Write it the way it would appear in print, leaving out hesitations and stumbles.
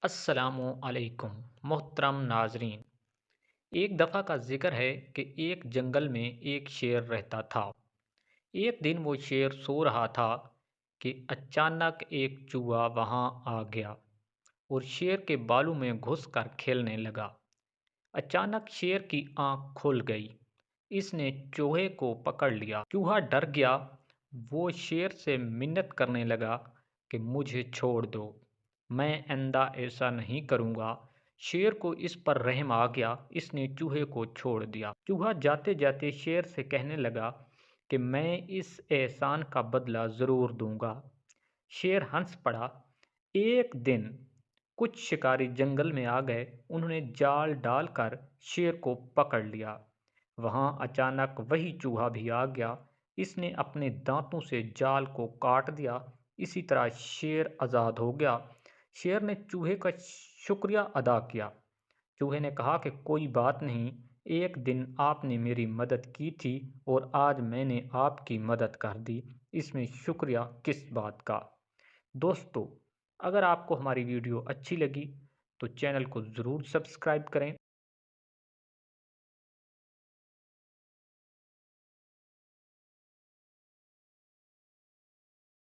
السلام علیکم محترم ناظرین۔ ایک دفعہ کا ذکر ہے کہ ایک جنگل میں ایک شیر رہتا تھا۔ ایک دن وہ شیر سو رہا تھا کہ اچانک ایک چوہا وہاں آ گیا اور شیر کے بالوں میں گھس کر کھیلنے لگا۔ اچانک شیر کی آنکھ کھل گئی۔ اس نے چوہے کو پکڑ لیا۔ چوہا ڈر گیا۔ وہ شیر سے منت کرنے لگا کہ مجھے چھوڑ دو، میں آئندہ ایسا نہیں کروں گا۔ شیر کو اس پر رحم آ گیا۔ اس نے چوہے کو چھوڑ دیا۔ چوہا جاتے جاتے شیر سے کہنے لگا کہ میں اس احسان کا بدلہ ضرور دوں گا۔ شیر ہنس پڑا۔ ایک دن کچھ شکاری جنگل میں آ گئے۔ انہوں نے جال ڈال کر شیر کو پکڑ لیا۔ وہاں اچانک وہی چوہا بھی آ گیا۔ اس نے اپنے دانتوں سے جال کو کاٹ دیا۔ اسی طرح شیر آزاد ہو گیا۔ شیر نے چوہے کا شکریہ ادا کیا۔ چوہے نے کہا کہ کوئی بات نہیں، ایک دن آپ نے میری مدد کی تھی اور آج میں نے آپ کی مدد کر دی، اس میں شکریہ کس بات کا۔ دوستو، اگر آپ کو ہماری ویڈیو اچھی لگی تو چینل کو ضرور سبسکرائب کریں۔